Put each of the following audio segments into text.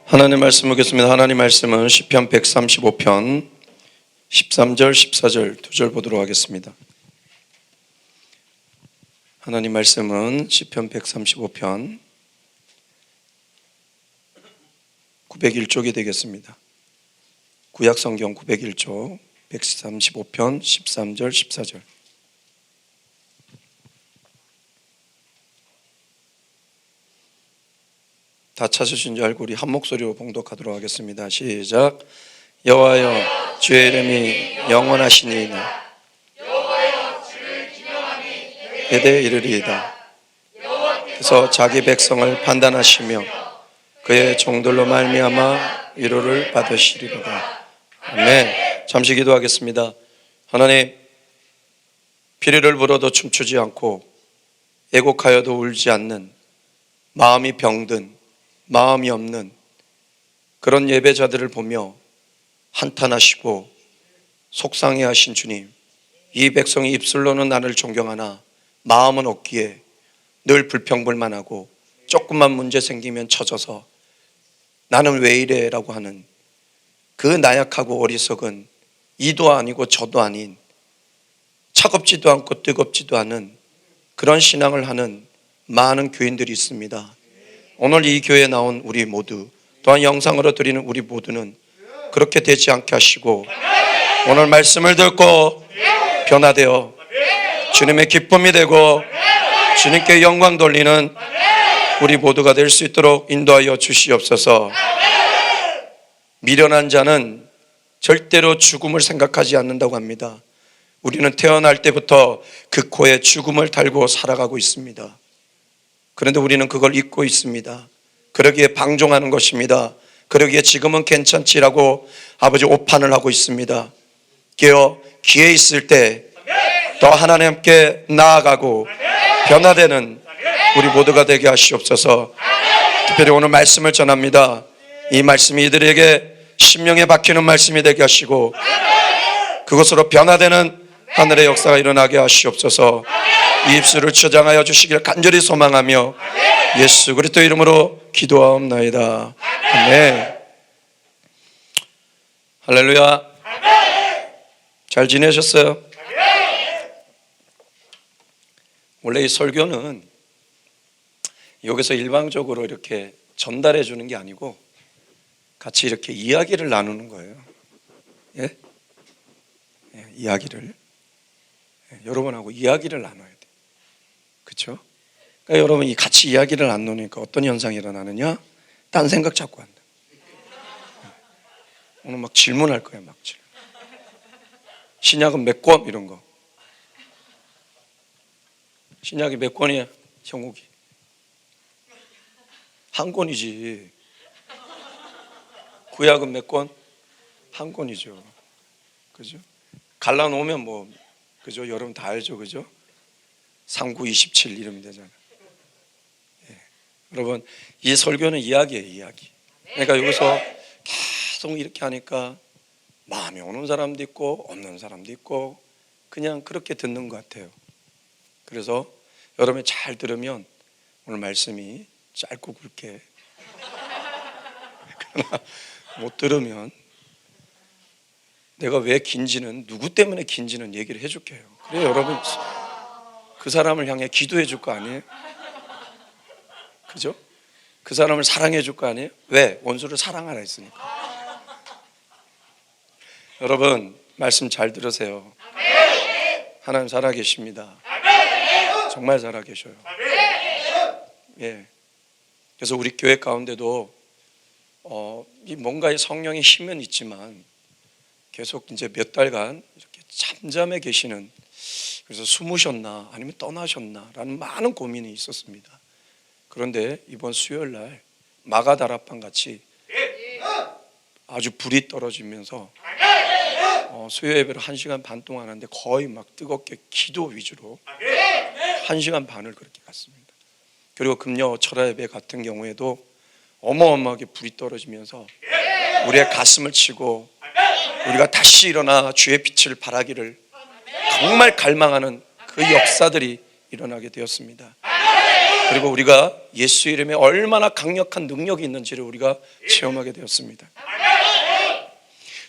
하나님 말씀 보겠습니다. 하나님 말씀은 시편 135편 13절 14절 2절 보도록 하겠습니다. 하나님 말씀은 시편 135편 901쪽이 되겠습니다. 구약성경 901쪽 135편 13절 14절. 다 찾으신 줄 알고 우리 한 목소리로 봉독하도록 하겠습니다. 시작. 여호와여 주의 이름이 영원하시니이다. 여호와여 주를 기념함이 대대에 이르리이다. 그래서 자기 백성을 판단하시며 그의 종들로 말미암아 위로를 받으시리로다. 아멘. 잠시 기도하겠습니다. 하나님, 피리를 불어도 춤추지 않고 애곡하여도 울지 않는, 마음이 병든, 마음이 없는 그런 예배자들을 보며 한탄하시고 속상해하신 주님, 이 백성이 입술로는 나를 존경하나 마음은 없기에 늘 불평불만하고 조금만 문제 생기면 쳐져서 나는 왜 이래 라고 하는 그 나약하고 어리석은 이도 아니고 저도 아닌, 차갑지도 않고 뜨겁지도 않은 그런 신앙을 하는 많은 교인들이 있습니다. 오늘 이 교회에 나온 우리 모두, 또한 영상으로 드리는 우리 모두는 그렇게 되지 않게 하시고 오늘 말씀을 듣고 변화되어 주님의 기쁨이 되고 주님께 영광 돌리는 우리 모두가 될 수 있도록 인도하여 주시옵소서. 미련한 자는 절대로 죽음을 생각하지 않는다고 합니다. 우리는 태어날 때부터 그 코에 죽음을 달고 살아가고 있습니다. 그런데 우리는 그걸 잊고 있습니다. 그러기에 방종하는 것입니다. 그러기에 지금은 괜찮지라고 아버지 오판을 하고 있습니다. 깨어 기회 있을 때 더 하나님께 나아가고 변화되는 우리 모두가 되게 하시옵소서. 특별히 오늘 말씀을 전합니다. 이 말씀이 이들에게 심령에 박히는 말씀이 되게 하시고 그것으로 변화되는 하늘의 역사가 일어나게 하시옵소서. 이 입술을 저장하여 주시길 간절히 소망하며 예수 그리스도 이름으로 기도하옵나이다. 아멘. 할렐루야. 잘 지내셨어요? 원래 이 설교는 여기서 일방적으로 이렇게 전달해 주는 게 아니고 같이 이렇게 이야기를 나누는 거예요. 예? 이야기를. 여러분하고 이야기를 나눠야 돼. 그렇죠? 그러니까 여러분이 같이 이야기를 안 나누니까 어떤 현상이 일어나느냐? 딴 생각 자꾸 한다. 오늘 막 질문할 거야, 막 질문. 신약은 몇 권? 이런 거. 신약이 몇 권이야? 형욱이. 한 권이지. 구약은 몇 권? 한 권이죠. 그죠? 갈라놓으면 뭐, 그죠? 여러분 다 알죠, 그죠? 3927 이름이 되잖아요. 예. 여러분, 이 설교는 이야기예요, 이야기. 그러니까 여기서 계속 이렇게 하니까 마음이 오는 사람도 있고 없는 사람도 있고 그냥 그렇게 듣는 것 같아요. 그래서 여러분이 잘 들으면 오늘 말씀이 짧고 굵게, 그러나 못 들으면 내가 왜 긴지는, 누구 때문에 긴지는 얘기를 해줄게요. 그래 여러분 그 사람을 향해 기도해 줄 거 아니에요? 그죠? 그 사람을 사랑해 줄 거 아니에요? 왜? 원수를 사랑하라 했으니까. 여러분 말씀 잘 들으세요. 하나님 살아계십니다. 정말 살아계셔요. 예. 그래서 우리 교회 가운데도 뭔가의 성령의 힘은 있지만 계속 이제 몇 달간 이렇게 잠잠해 계시는, 그래서 숨으셨나 아니면 떠나셨나라는 많은 고민이 있었습니다. 그런데 이번 수요일 날 마가다락방 같이 아주 불이 떨어지면서 수요 예배를 1시간 반 동안 하는데 거의 막 뜨겁게 기도 위주로 1시간 반을 그렇게 갔습니다. 그리고 금요 철야 예배 같은 경우에도 어마어마하게 불이 떨어지면서 우리의 가슴을 치고 우리가 다시 일어나 주의 빛을 발하기를 정말 갈망하는 그 역사들이 일어나게 되었습니다. 그리고 우리가 예수 이름에 얼마나 강력한 능력이 있는지를 우리가 체험하게 되었습니다.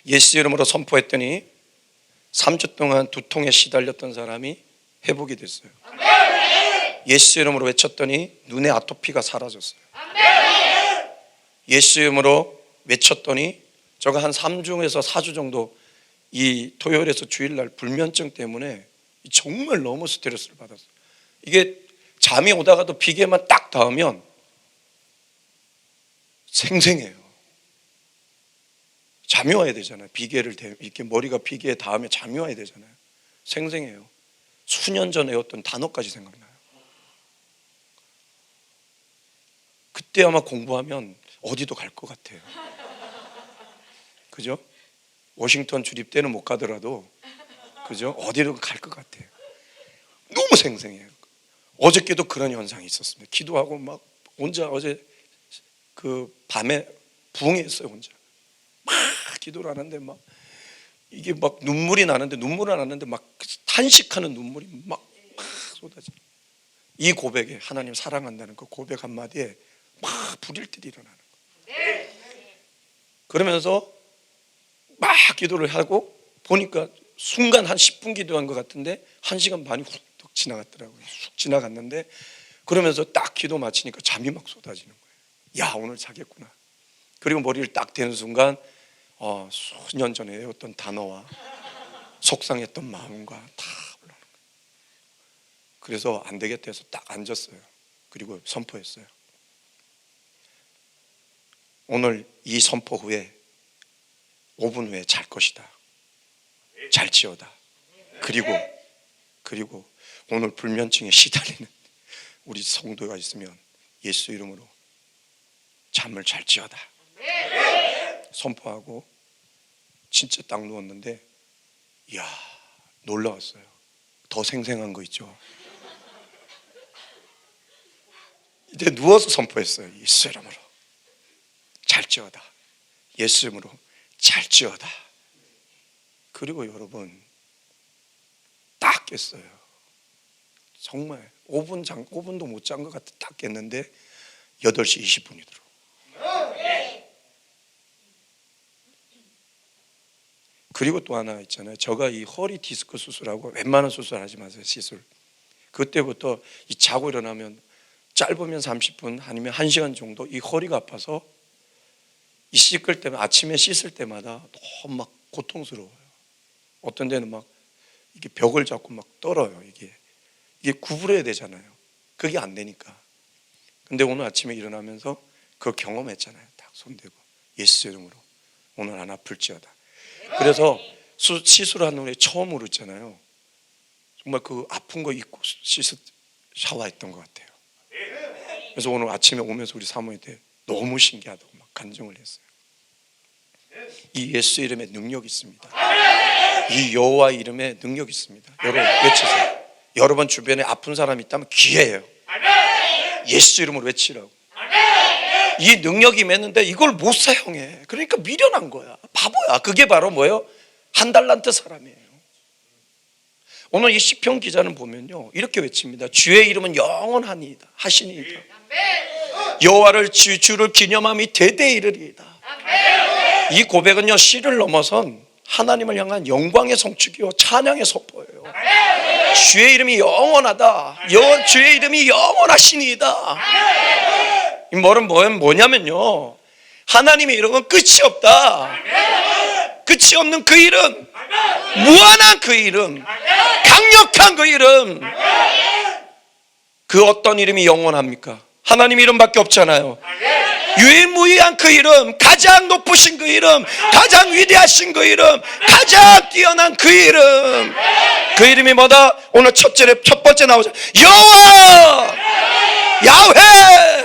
예수 이름으로 선포했더니 3주 동안 두통에 시달렸던 사람이 회복이 됐어요. 예수 이름으로 외쳤더니 눈의 아토피가 사라졌어요. 예수 이름으로 외쳤더니 제가 한 3주에서 4주 정도 이 토요일에서 주일날 불면증 때문에 정말 너무 스트레스를 받았어요. 이게 잠이 오다가도 비계만 딱 닿으면 생생해요. 잠이 와야 되잖아요. 비계를 이렇게 머리가 비계에 닿으면 잠이 와야 되잖아요. 생생해요. 수년 전에 어떤 단어까지 생각나요. 그때 아마 공부하면 어디도 갈 것 같아요. 그죠? 워싱턴 주립 때는 못 가더라도 그죠? 어디로 갈 것 같아요. 너무 생생해요. 어저께도 그런 현상이 있었습니다. 기도하고 막 혼자 어제 그 밤에 부흥했어요. 혼자 막 기도를 하는데 막 이게 막 눈물이 나는데 막 탄식하는 눈물이 막 쏟아져. 이 고백에 하나님 사랑한다는 그 고백 한마디에 막 불일 듯 일어나는 거예요. 그러면서 막 기도를 하고 보니까 순간 한 10분 기도한 것 같은데 1시간 반이 훌쩍 지나갔더라고요. 쑥 지나갔는데 그러면서 딱 기도 마치니까 잠이 막 쏟아지는 거예요. 야, 오늘 자겠구나. 그리고 머리를 딱 대는 순간 수년 전에 외웠던 단어와 속상했던 마음과 다 올라오는 거예요. 그래서 안 되겠다 해서 딱 앉았어요. 그리고 선포했어요. 오늘 이 선포 후에 5분 후에 잘 것이다. 잘지어다. 그리고 오늘 불면증에 시달리는 우리 성도가 있으면 예수 이름으로 잠을 잘 지어다. 선포하고 진짜 딱 누웠는데 이야, 놀라웠어요. 더 생생한 거 있죠. 이제 누워서 선포했어요. 예수 이름으로 잘 지어다. 예수 이름으로 잘 지어다. 그리고 여러분 딱 깼어요. 정말 5분도 못 잔 것 같아. 딱 깼는데 8시 20분이더라고요. 그리고 또 하나 있잖아요. 제가 이 허리 디스크 수술하고 웬만한 수술 하지 마세요. 시술. 그때부터 이 자고 일어나면 짧으면 30분 아니면 1시간 정도 이 허리가 아파서 이 씻을 때마다 아침에 씻을 때마다 너무 막 고통스러워요. 어떤 데는 막 이게 벽을 잡고 막 떨어요. 이게 구부려야 되잖아요. 그게 안 되니까. 근데 오늘 아침에 일어나면서 그걸 경험했잖아요. 딱 손대고 예수 이름으로 오늘 안 아플지어다. 그래서 시술한 후에 처음으로 있잖아요. 정말 그 아픈 거 잊고 샤워했던 것 같아요. 그래서 오늘 아침에 오면서 우리 사모님한테 너무 신기하다고 막 간증을 했어요. 이 예수 이름에 능력이 있습니다. 이 여호와 이름에 능력이 있습니다. 여러분 외치세요. 여러분 주변에 아픈 사람이 있다면 기회예요. 예수 이름으로 외치라고. 이 능력이 있는데 이걸 못 사용해. 그러니까 미련한 거야. 바보야. 그게 바로 뭐예요? 한 달란트 사람이에요. 오늘 이 시편 기자는 보면요 이렇게 외칩니다. 주의 이름은 영원하니이다. 하시니이다. 여호와를 주를 기념함이 대대에 이르리이다. 이 고백은요 시를 넘어선 하나님을 향한 영광의 성축이요 찬양의 선포예요. 주의 이름이 영원하다. 주의 이름이 영원하시니이다. 이 말은 뭐냐면요 하나님의 이름은 끝이 없다. 끝이 없는 그 이름, 무한한 그 이름, 강력한 그 이름. 그 어떤 이름이 영원합니까? 하나님 이름밖에 없잖아요. 유일무이한 그 이름, 가장 높으신 그 이름, 가장 위대하신 그 이름, 가장 뛰어난 그 이름. 그 이름이 뭐다? 오늘 첫 번째 나오죠. 여호와, 야훼.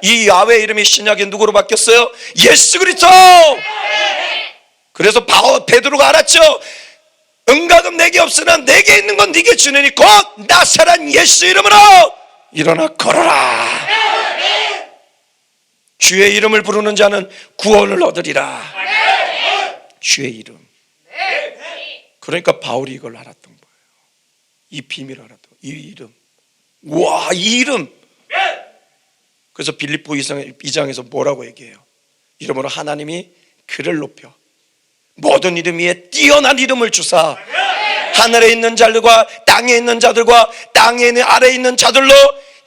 이 야훼 이름이 신약에 누구로 바뀌었어요? 예수 그리스도. 그래서 베드로가 알았죠. 응각은 내게 없으나 내게 있는 건 네게 주느니 곧 나사란 예수 이름으로 일어나 걸어라. 주의 이름을 부르는 자는 구원을 얻으리라. 주의 이름. 그러니까 바울이 이걸 알았던 거예요. 이 비밀을 알았던 이 이름. 와, 이 이름 그래서 빌립보 2장에서 뭐라고 얘기해요? 이름으로 하나님이 그를 높여 모든 이름 위에 뛰어난 이름을 주사 하늘에 있는 자들과 땅에 있는 자들과 땅에 있는 아래에 있는 자들로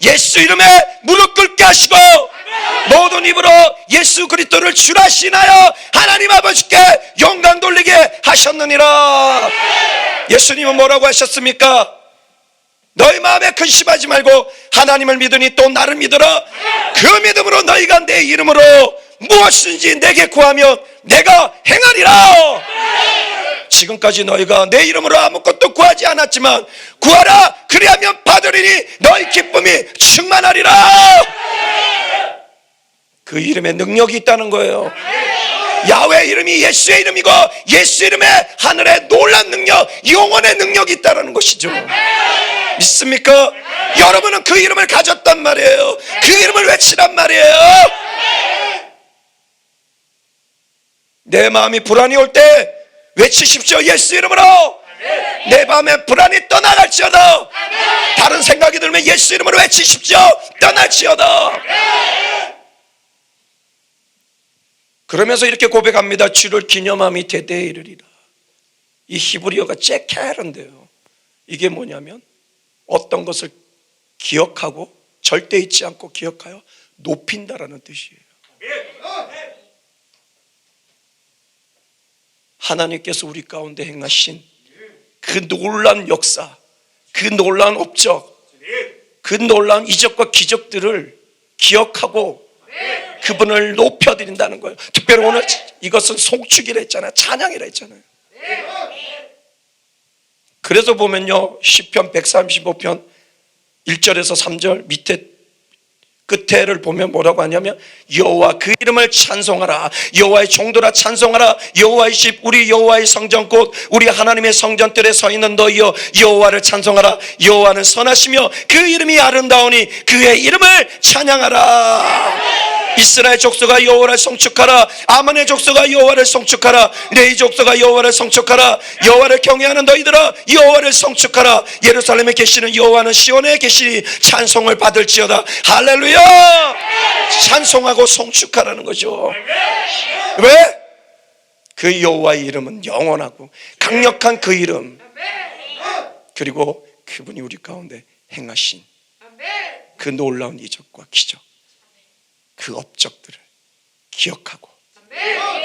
예수 이름에 무릎 꿇게 하시고 모든 입으로 예수 그리스도를 주라 시인하여 하나님 아버지께 영광 돌리게 하셨느니라. 예수님은 뭐라고 하셨습니까? 너희 마음에 근심하지 말고 하나님을 믿으니 또 나를 믿어라. 그 믿음으로 너희가 내 이름으로 무엇이든지 내게 구하면 내가 행하리라. 지금까지 너희가 내 이름으로 아무것도 구하지 않았지만 구하라. 그리하면 받으리니 너희 기쁨이 충만하리라. 그 이름에 능력이 있다는 거예요. 야훼 이름이 예수의 이름이고 예수 이름에 하늘의 놀란 능력, 영원의 능력이 있다는 것이죠. 믿습니까? 여러분은 그 이름을 가졌단 말이에요. 그 이름을 외치란 말이에요. 내 마음이 불안이 올 때 외치십시오. 예수 이름으로. 내 마음에 불안이 떠나갈지어다. 다른 생각이 들면 예수 이름으로 외치십시오. 떠날지어다. 그러면서 이렇게 고백합니다. 주를 기념함이 대대에 이르리라. 이 히브리어가 제케른데요. 이게 뭐냐면 어떤 것을 기억하고 절대 잊지 않고 기억하여 높인다라는 뜻이에요. 하나님께서 우리 가운데 행하신 그 놀라운 역사, 그 놀라운 업적, 그 놀라운 이적과 기적들을 기억하고 그분을 높여드린다는 거예요. 특별히 오늘 이것은 송축이라 했잖아요. 찬양이라 했잖아요. 그래서 보면요, 시편 135편 1절에서 3절 밑에 끝에를 보면 뭐라고 하냐면 여호와 그 이름을 찬송하라. 여호와의 종들아 찬송하라. 여호와의 집 우리 여호와의 성전 곧 우리 하나님의 성전들에 서 있는 너희여 여호와를 찬송하라. 여호와는 선하시며 그 이름이 아름다우니 그의 이름을 찬양하라. 이스라엘 족속아 여호와를 송축하라. 아몬의 족속아 여호와를 송축하라. 레위 족속아 여호와를 송축하라. 여호와를 경외하는 너희들아 여호와를 송축하라. 예루살렘에 계시는 여호와는 시온에 계시니 찬송을 받을지어다. 할렐루야. 찬송하고 송축하라는 거죠. 왜? 그 여호와의 이름은 영원하고 강력한 그 이름, 그리고 그분이 우리 가운데 행하신 그 놀라운 이적과 기적, 그 업적들을 기억하고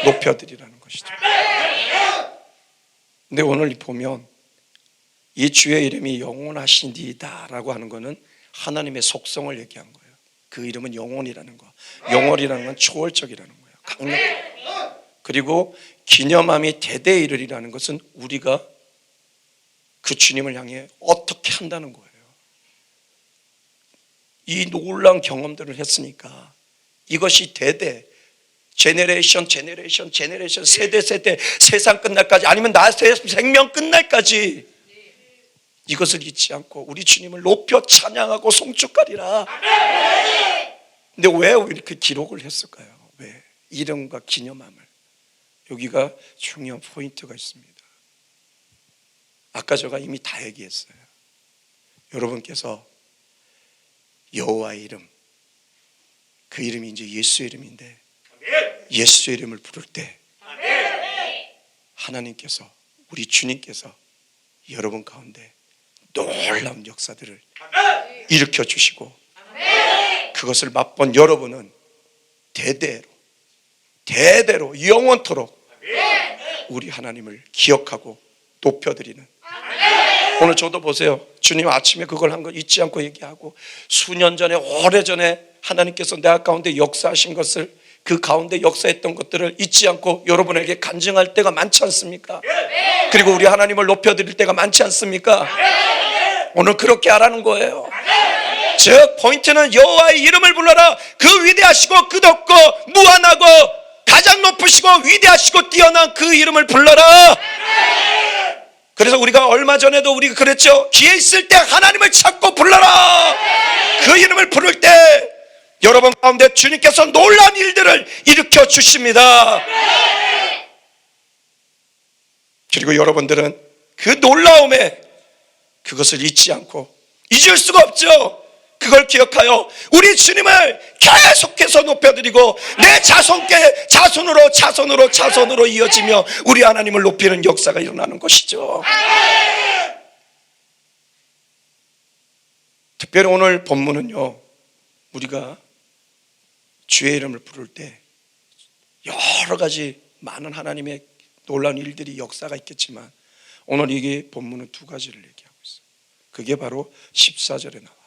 높여드리라는 것이죠. 근데 오늘 보면 이 주의 이름이 영원하신이다 라고 하는 것은 하나님의 속성을 얘기한 거예요. 그 이름은 영원이라는 거. 영원이라는 건 초월적이라는 거예요. 강력. 그리고 기념함이 대대에 이르리라는 것은 우리가 그 주님을 향해 어떻게 한다는 거예요. 이 놀라운 경험들을 했으니까 이것이 대대, 제네레이션, 세대, 세상 끝날까지, 아니면 나 생명 끝날까지 이것을 잊지 않고 우리 주님을 높여 찬양하고 송축하리라. 근데 왜 이렇게 기록을 했을까요? 왜? 이름과 기념함을. 여기가 중요한 포인트가 있습니다. 아까 제가 이미 다 얘기했어요. 여러분께서 여호와의 이름, 그 이름이 이제 예수의 이름인데 예수의 이름을 부를 때 하나님께서, 우리 주님께서 여러분 가운데 놀라운 역사들을 일으켜 주시고 그것을 맛본 여러분은 대대로 영원토록 우리 하나님을 기억하고 높여드리는. 오늘 저도 보세요. 주님 아침에 그걸 한 거 잊지 않고 얘기하고, 수년 전에 오래전에 하나님께서 내 가운데 역사하신 것을, 그 가운데 역사했던 것들을 잊지 않고 여러분에게 간증할 때가 많지 않습니까? 그리고 우리 하나님을 높여드릴 때가 많지 않습니까? 오늘 그렇게 하라는 거예요. 즉 포인트는 여호와의 이름을 불러라. 그 위대하시고 끝없고 무한하고 가장 높으시고 위대하시고 뛰어난 그 이름을 불러라. 그래서 우리가 얼마 전에도 우리가 그랬죠. 기회 있을 때 하나님을 찾고 불러라. 그 이름을 부를 때 여러분 가운데 주님께서 놀라운 일들을 일으켜 주십니다. 그리고 여러분들은 그 놀라움에 그것을 잊지 않고, 잊을 수가 없죠. 그걸 기억하여 우리 주님을 계속해서 높여드리고 내 자손으로 이어지며 우리 하나님을 높이는 역사가 일어나는 것이죠. 특별히 오늘 본문은요, 우리가 주의 이름을 부를 때 여러 가지 많은 하나님의 놀라운 일들이 역사가 있겠지만 오늘 이게 본문은 두 가지를 얘기하고 있어요. 그게 바로 14절에 나와요.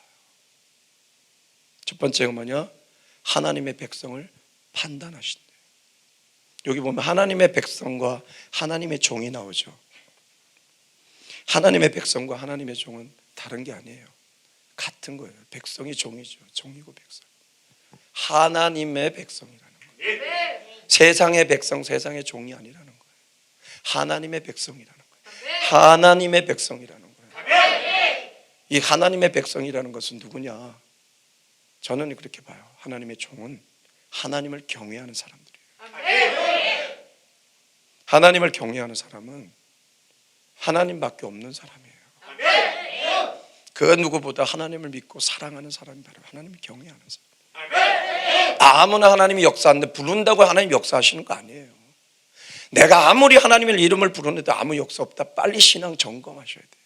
첫 번째가 뭐냐? 하나님의 백성을 판단하신대요. 여기 보면 하나님의 백성과 하나님의 종이 나오죠. 하나님의 백성과 하나님의 종은 다른 게 아니에요. 같은 거예요. 백성이 종이죠. 종이고 백성. 하나님의 백성이라는 거예요. 세상의 백성, 세상의 종이 아니라는 거예요. 하나님의 백성이라는 거예요. 하나님의 백성이라는 거예요. 이 하나님의 백성이라는 것은 누구냐? 저는 그렇게 봐요. 하나님의 종은 하나님을 경외하는 사람들이에요. 하나님을 경외하는 사람은 하나님밖에 없는 사람이에요. 그 누구보다 하나님을 믿고 사랑하는 사람이 바로 하나님을 경외하는 사람. 아무나 하나님이 역사하는데 부른다고 하나님 역사하시는 거 아니에요. 내가 아무리 하나님의 이름을 부르는데 아무 역사 없다. 빨리 신앙 점검하셔야 돼요.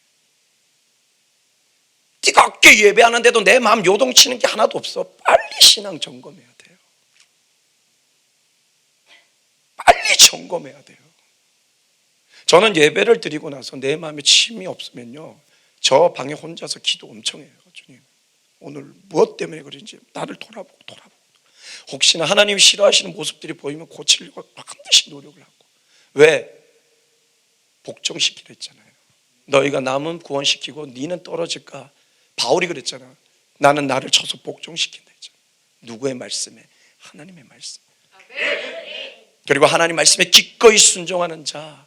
뜨겁게 예배하는데도 내 마음 요동치는 게 하나도 없어. 빨리 신앙 점검해야 돼요. 빨리 점검해야 돼요. 저는 예배를 드리고 나서 내 마음에 침이 없으면요, 저 방에 혼자서 기도 엄청 해요. 주님, 오늘 무엇 때문에 그런지 나를 돌아보고 혹시나 하나님이 싫어하시는 모습들이 보이면 고치려고 반드시 노력을 하고. 왜? 복종시키려 했잖아요. 너희가 남은 구원시키고 니는 떨어질까? 바울이 그랬잖아. 나는 나를 쳐서 복종시킨다 했잖아. 누구의 말씀에? 하나님의 말씀. 그리고 하나님 말씀에 기꺼이 순종하는 자,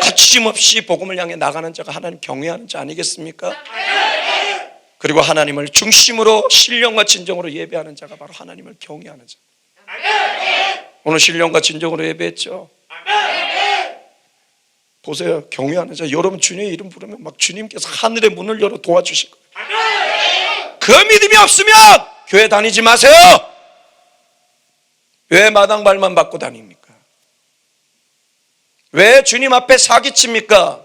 거침없이 복음을 향해 나가는 자가 하나님 경외하는 자 아니겠습니까? 그리고 하나님을 중심으로 신령과 진정으로 예배하는 자가 바로 하나님을 경외하는 자. 오늘 신령과 진정으로 예배했죠. 보세요. 경외하는 자. 여러분 주님의 이름 부르면 막 주님께서 하늘의 문을 열어 도와주실 거예요. 그 믿음이 없으면 교회 다니지 마세요. 왜 마당발만 받고 다닙니까? 왜 주님 앞에 사기칩니까?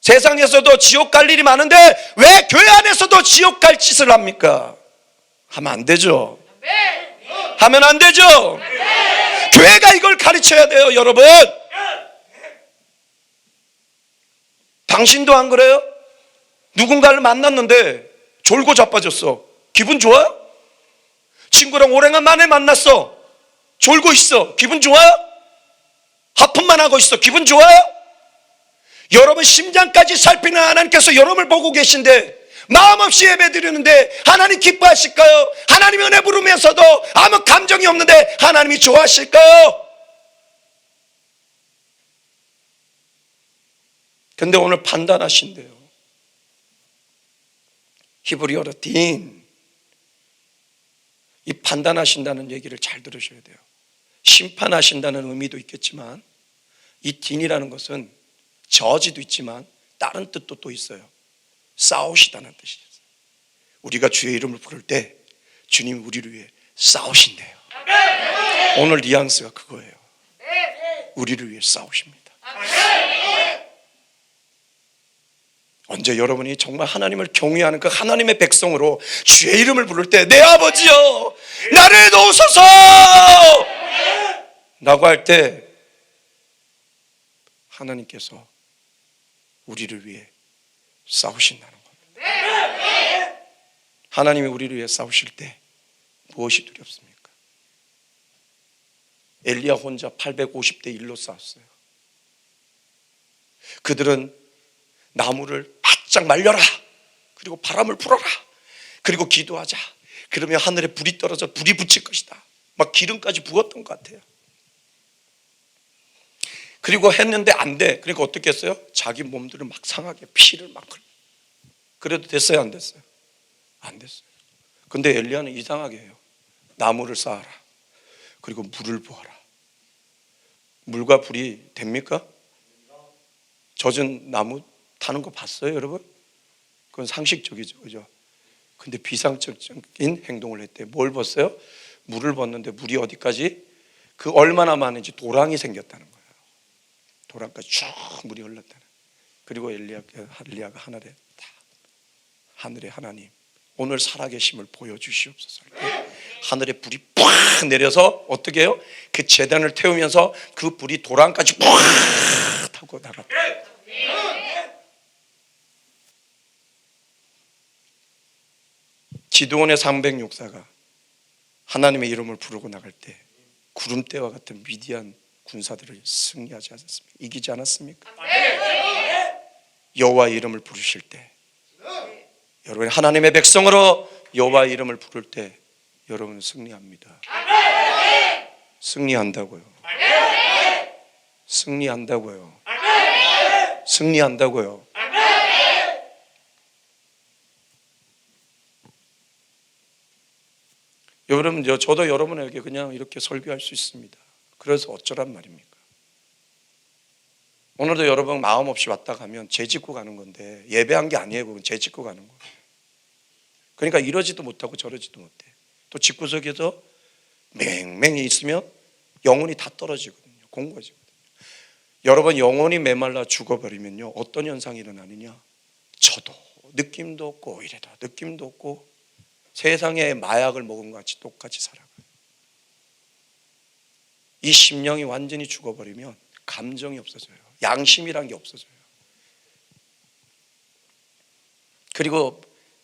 세상에서도 지옥 갈 일이 많은데 왜 교회 안에서도 지옥 갈 짓을 합니까? 하면 안 되죠. 하면 안 되죠. 교회가 이걸 가르쳐야 돼요, 여러분. 당신도 안 그래요? 누군가를 만났는데 졸고 자빠졌어. 기분 좋아요? 친구랑 오랜만에 만났어. 졸고 있어. 기분 좋아요? 하품만 하고 있어. 기분 좋아요? 여러분 심장까지 살피는 하나님께서 여러분을 보고 계신데 마음 없이 예배 드리는데 하나님 기뻐하실까요? 하나님 은혜 부르면서도 아무 감정이 없는데 하나님이 좋아하실까요? 근데 오늘 판단하신대요. 히브리어로 딘. 이 판단하신다는 얘기를 잘 들으셔야 돼요. 심판하신다는 의미도 있겠지만 이 딘이라는 것은 저지도 있지만 다른 뜻도 또 있어요. 싸우시다는 뜻이에요. 우리가 주의 이름을 부를 때 주님이 우리를 위해 싸우신대요. 오늘 뉘앙스가 그거예요. 우리를 위해 싸우십니다. 언제 여러분이 정말 하나님을 경외하는 그 하나님의 백성으로 주의 이름을 부를 때 내 아버지여 나를 도우소서 라고 할 때 하나님께서 우리를 위해 싸우신다는 겁니다. 하나님이 우리를 위해 싸우실 때 무엇이 두렵습니까? 엘리야 혼자 850대 1로 싸웠어요. 그들은 나무를 바짝 말려라. 그리고 바람을 불어라. 그리고 기도하자. 그러면 하늘에 불이 떨어져 불이 붙일 것이다. 막 기름까지 부었던 것 같아요. 그리고 했는데 안 돼. 그러니까 어떻게 했어요? 자기 몸들을 막 상하게 피를 막 흘려. 그래도 됐어요? 안 됐어요? 안 됐어요. 근데 엘리야는 이상하게 해요. 나무를 쌓아라. 그리고 물을 부어라. 물과 불이 됩니까? 젖은 나무 타는 거 봤어요, 여러분? 그건 상식적이죠, 그죠? 근데 비상적인 행동을 했대요. 뭘 벗어요? 물을 벗는데 물이 어디까지? 그 얼마나 많은지 도랑이 생겼다는 거예요. 도랑까지 쭉 물이 흘렀다는. 그리고 엘리야가 하늘의 하나님, 오늘 살아계심을 보여주시옵소서. 하늘에 불이 팍 내려서 어떻게 해요? 그 제단을 태우면서 그 불이 도랑까지 팍 타고 나갔다. 기드온의 300용사가 하나님의 이름을 부르고 나갈 때 구름대와 같은 미디안 군사들을 승리하지 않았습니까? 이기지 않았습니까? 여호와의 이름을 부르실 때, 여러분 하나님의 백성으로 여호와의 이름을 부를 때 여러분은 승리합니다. 승리한다고요. 승리한다고요. 승리한다고요. 여러분, 저도 여러분에게 그냥 이렇게 설교할 수 있습니다. 그래서 어쩌란 말입니까? 오늘도 여러분 마음 없이 왔다 가면 죄 짓고 가는 건데, 예배한 게 아니에요. 그건 죄 짓고 가는 거예요. 그러니까 이러지도 못하고 저러지도 못해. 또 집구석에서 맹맹이 있으면 영혼이 다 떨어지거든요. 공고해지거든요. 여러분 영혼이 메말라 죽어버리면요 어떤 현상이 일어나느냐? 저도 느낌도 없고 이래도 느낌도 없고 세상에 마약을 먹은 것 같이 똑같이 살아가요. 이 심령이 완전히 죽어버리면 감정이 없어져요. 양심이란 게 없어져요. 그리고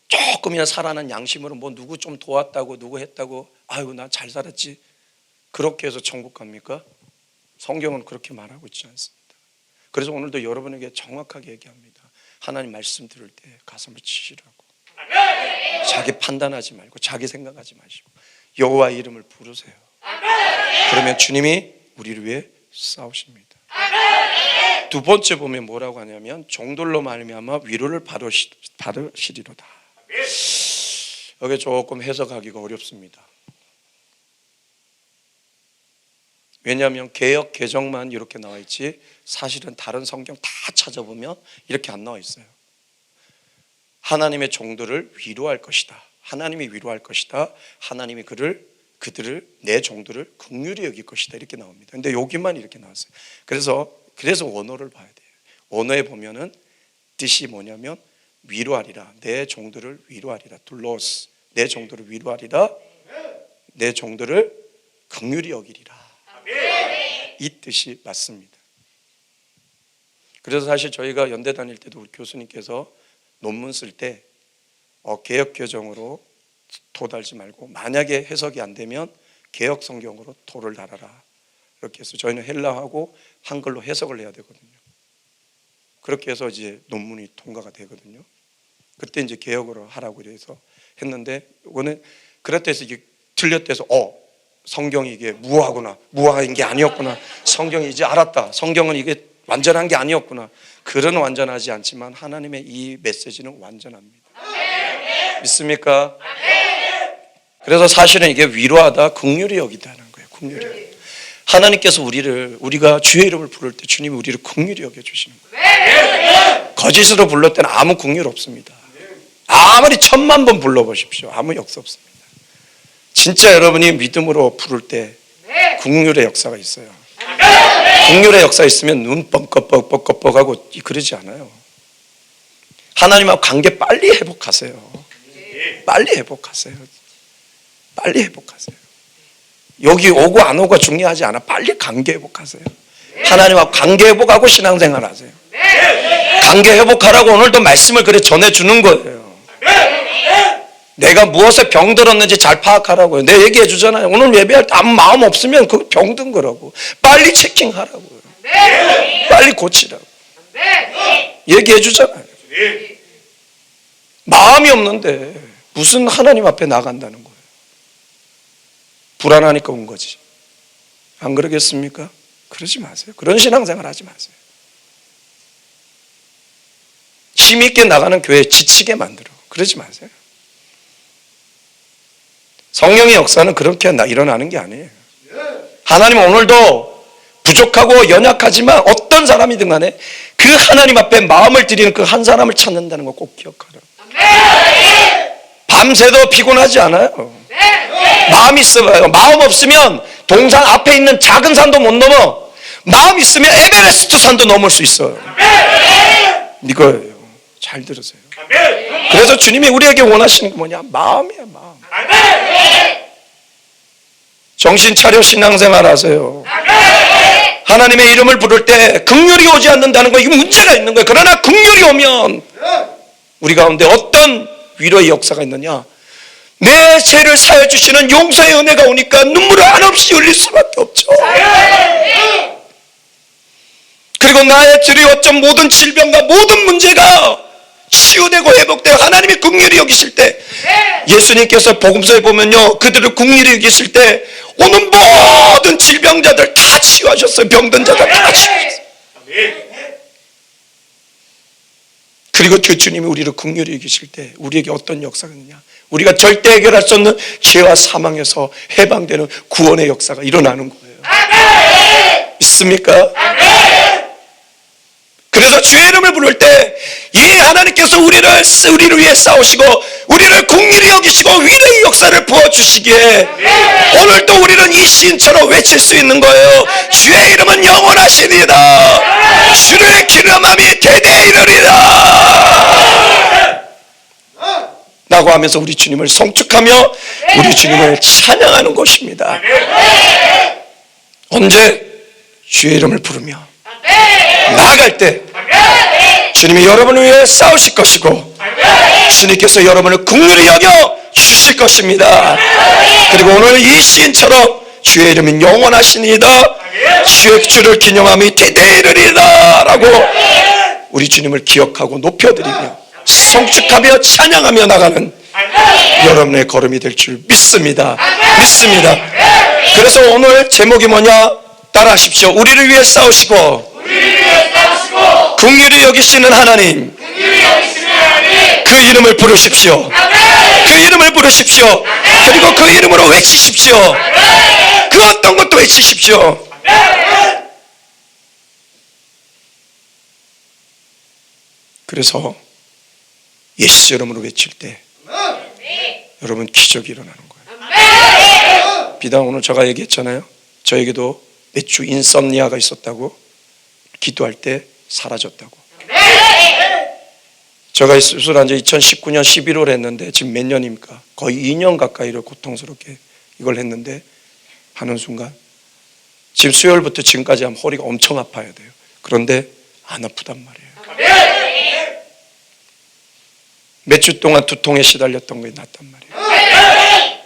조금이나 살아난 양심으로 뭐 누구 좀 도왔다고 누구 했다고 아이고 나 잘 살았지 그렇게 해서 천국 갑니까? 성경은 그렇게 말하고 있지 않습니다. 그래서 오늘도 여러분에게 정확하게 얘기합니다. 하나님 말씀 들을 때 가슴을 치시라고. 자기 판단하지 말고 자기 생각하지 마시고 여호와의 이름을 부르세요. 그러면 주님이 우리를 위해 싸우십니다. 두 번째 보면 뭐라고 하냐면 종들로 말미암아 위로를 받으시리로다. 여기 조금 해석하기가 어렵습니다. 왜냐하면 개역 개정만 이렇게 나와 있지 사실은 다른 성경 다 찾아보면 이렇게 안 나와 있어요. 하나님의 종들을 위로할 것이다. 하나님이 위로할 것이다. 하나님이 그들을 내 종들을 긍휼히 여길 것이다. 이렇게 나옵니다. 근데 여기만 이렇게 나왔어요. 그래서 원어를 봐야 돼요. 원어에 보면은 뜻이 뭐냐면 위로하리라. 내 종들을 위로하리라. 둘로스. 내 종들을 위로하리라. 내 종들을 긍휼히 여기리라. 이 뜻이 맞습니다. 그래서 사실 저희가 연대 다닐 때도 우리 교수님께서 논문 쓸 때 개역개정으로 도 달지 말고 만약에 해석이 안 되면 개역 성경으로 도를 달아라. 이렇게 해서 저희는 헬라하고 한글로 해석을 해야 되거든요. 그렇게 해서 이제 논문이 통과가 되거든요. 그때 이제 개역으로 하라고 해서 했는데 이거는 그랬다 해서 이게 틀렸다 해서 성경이 이게 무화인 게 아니었구나. 성경이 이제 알았다. 성경은 이게 완전한 게 아니었구나. 그런 완전하지 않지만 하나님의 이 메시지는 완전합니다. 믿습니까? 그래서 사실은 이게 위로하다 긍휼히 여기다는 거예요. 긍휼히. 하나님께서 우리가 주의 이름을 부를 때 주님이 우리를 긍휼히 여겨주시는 거예요. 거짓으로 불렀을 때는 아무 긍휼 없습니다. 아무리 1000만 번 불러보십시오. 아무 역사 없습니다. 진짜 여러분이 믿음으로 부를 때 긍휼의 역사가 있어요. 긍휼의 역사 있으면 눈 뻑뻑뻑뻑뻑하고 그러지 않아요. 하나님하고 관계 빨리 회복하세요. 빨리 회복하세요. 빨리 회복하세요. 여기 오고 안 오고 중요하지 않아. 빨리 관계 회복하세요. 하나님하고 관계 회복하고 신앙생활 하세요. 관계 회복하라고 오늘도 말씀을 그래 전해주는 거예요. 내가 무엇에 병들었는지 잘 파악하라고요. 내 얘기해 주잖아요. 오늘 예배할 때 아무 마음 없으면 그거 병든 거라고. 빨리 체킹하라고요. 빨리 고치라고. 얘기해 주잖아요. 마음이 없는데 무슨 하나님 앞에 나간다는 거예요. 불안하니까 온 거지. 안 그러겠습니까? 그러지 마세요. 그런 신앙생활 하지 마세요. 힘있게 나가는 교회 지치게 만들어. 그러지 마세요. 성령의 역사는 그렇게 일어나는 게 아니에요. 하나님은 오늘도 부족하고 연약하지만 어떤 사람이든 간에 그 하나님 앞에 마음을 드리는 그 한 사람을 찾는다는 거 꼭 기억하라. 밤새도 피곤하지 않아요. 마음이 있어요. 마음 없으면 동산 앞에 있는 작은 산도 못 넘어. 마음 있으면 에베레스트 산도 넘을 수 있어요. 이거예요. 잘 들으세요. 그래서 주님이 우리에게 원하시는 게 뭐냐? 마음이야, 마음. 정신 차려 신앙생활 하세요. 하나님의 이름을 부를 때 긍휼이 오지 않는다는 거, 이거 문제가 있는 거예요. 그러나 긍휼이 오면 우리 가운데 어떤 위로의 역사가 있느냐? 내 죄를 사해 주시는 용서의 은혜가 오니까 눈물을 한없이 흘릴 수밖에 없죠. 그리고 나의 드리웠던 모든 질병과 모든 문제가 치유되고 회복되어 하나님이 긍휼히 여기실 때, 예수님께서 복음서에 보면요, 그들을 긍휼히 여기실 때 오는 모든 질병자들 다 치유하셨어요. 병든 자들 다 치유하셨어요. 그리고 그 주님이 우리를 긍휼히 여기실 때 우리에게 어떤 역사가 있느냐? 우리가 절대 해결할 수 없는 죄와 사망에서 해방되는 구원의 역사가 일어나는 거예요. 있습니까? 그래서 주의 이름을 부를 때 이 하나님께서 우리를 위해 싸우시고 우리를 긍휼히 여기시고 위로의 역사를 부어주시기에 오늘도 우리는 이 시인처럼 외칠 수 있는 거예요. 주의 이름은 영원하시니이다. 주의 기름함이 대대에 이르리라 라고 하면서 우리 주님을 성축하며 우리 주님을 찬양하는 것입니다. 언제? 주의 이름을 부르며 나아갈 때 주님이 여러분을 위해 싸우실 것이고 주님께서 여러분을 긍휼히 여겨 주실 것입니다. 그리고 오늘 이 시인처럼 주의 이름은 영원하시니이다. 주의 주를 기념함이 대대에 이르리다 라고 우리 주님을 기억하고 높여드리며 성축하며 찬양하며 나가는 여러분의 걸음이 될 줄 믿습니다. 믿습니다. 그래서 오늘 제목이 뭐냐? 따라하십시오. 우리를 위해 싸우시고 긍휼히 여기시는 하나님, 그 이름을 부르십시오. 그 이름을 부르십시오. 그리고 그 이름으로 외치십시오. 그 어떤 것도 외치십시오. 그래서 예수 이름으로 외칠 때 여러분 기적이 일어나는 거예요. 비단 오늘 제가 얘기했잖아요. 저에게도 몇 주 인썸니아가 있었다고, 기도할 때 사라졌다고. 제가 수술한 지 2019년 11월에 했는데 지금 몇 년입니까? 거의 2년 가까이를 고통스럽게 이걸 했는데 하는 순간 지금 수요일부터 지금까지 하면 허리가 엄청 아파야 돼요. 그런데 안 아프단 말이에요. 몇 주 동안 두통에 시달렸던 게 낫단 말이에요.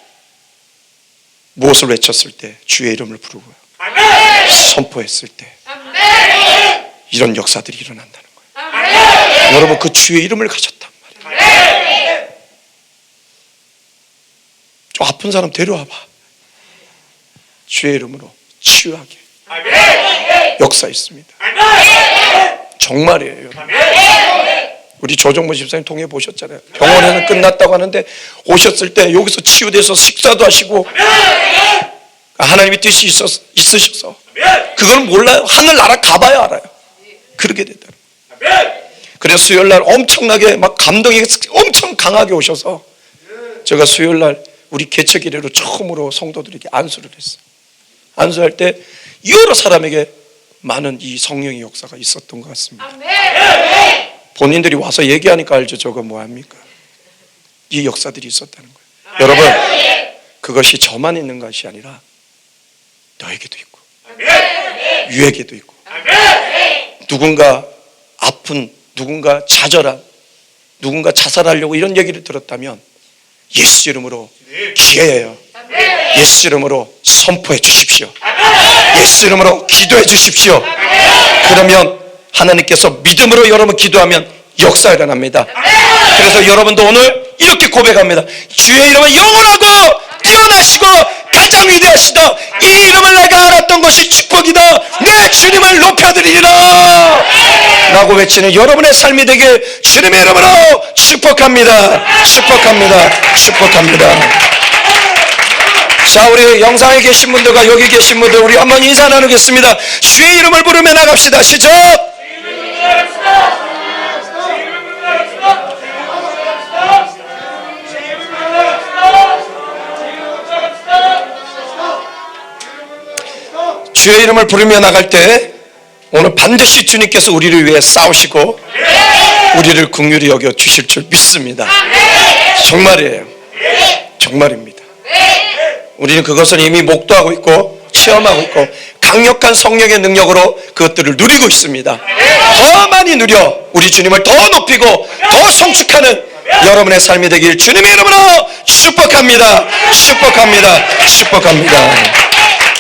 무엇을 외쳤을 때? 주의 이름을 부르고요. 선포했을 때 이런 역사들이 일어난다는 거예요. 여러분 그 주의 이름을 가졌단 말이에요. 좀 아픈 사람 데려와봐. 주의 이름으로 치유하게 역사 있습니다. 정말이에요. 우리 조정모 집사님 통해 보셨잖아요. 병원에는 끝났다고 하는데 오셨을 때 여기서 치유돼서 식사도 하시고 하나님의 뜻이 있으셔서 그걸 몰라요. 하늘 나라 가봐야 알아요. 그렇게 됐다는 거예요. 그래서 수요일날 엄청나게 막 감동이 엄청 강하게 오셔서 제가 수요일날 우리 개척 이래로 처음으로 성도들에게 안수를 했어요. 안수할 때 여러 사람에게 많은 이 성령의 역사가 있었던 것 같습니다. 본인들이 와서 얘기하니까 알죠. 저거 뭐합니까? 이 역사들이 있었다는 거예요. 여러분 그것이 저만 있는 것이 아니라 너에게도 있고 유에게도 있고 누군가 아픈, 누군가 좌절한, 누군가 자살하려고 이런 얘기를 들었다면 예수 이름으로 기회예요. 예수 이름으로 선포해 주십시오. 예수 이름으로 기도해 주십시오. 그러면 하나님께서 믿음으로 여러분 기도하면 역사가 일어납니다. 그래서 여러분도 오늘 이렇게 고백합니다. 주의 이름은 영원하고 뛰어나시고 가장 위대하시다. 이 이름을 내가 알았던 것이 축복이다. 내 주님을 높여드리리라 라고 외치는 여러분의 삶이 되게 주님의 이름으로 축복합니다. 축복합니다. 축복합니다. 자, 우리 영상에 계신 분들과 여기 계신 분들 우리 한번 인사 나누겠습니다. 주의 이름을 부르며 나갑시다. 시작. 주의 이름을 부르며 나갈 때 오늘 반드시 주님께서 우리를 위해 싸우시고 우리를 긍휼히 여겨 주실 줄 믿습니다. 정말이에요. 정말입니다. 우리는 그것을 이미 목도하고 있고 체험하고 있고 강력한 성령의 능력으로 그것들을 누리고 있습니다. 더 많이 누려 우리 주님을 더 높이고 더 성축하는 여러분의 삶이 되길 주님의 이름으로 축복합니다. 축복합니다. 축복합니다.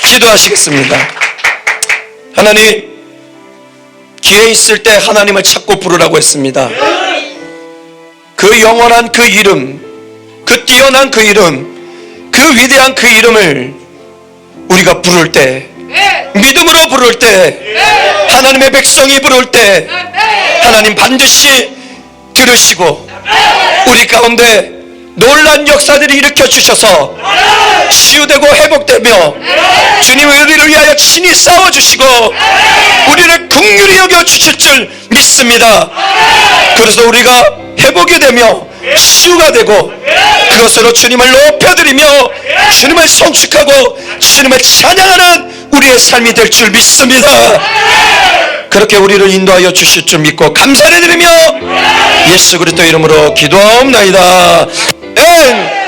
기도하시겠습니다. 하나님, 기회 있을 때 하나님을 찾고 부르라고 했습니다. 그 영원한 그 이름, 그 뛰어난 그 이름, 그 위대한 그 이름을 우리가 부를 때, 믿음으로 부를 때, 하나님의 백성이 부를 때 하나님 반드시 들으시고 우리 가운데 놀란 역사들이 일으켜 주셔서 치유되고 회복되며 주님 우리를 위하여 친히 싸워주시고 우리를 긍휼히 여겨 주실 줄 믿습니다. 그래서 우리가 회복이 되며 치유가 되고 그것으로 주님을 높여드리며 주님을 성축하고 주님을 찬양하는 우리의 삶이 될 줄 믿습니다. 그렇게 우리를 인도하여 주실 줄 믿고 감사를 드리며 예수 그리스도 이름으로 기도하옵나이다. 아멘.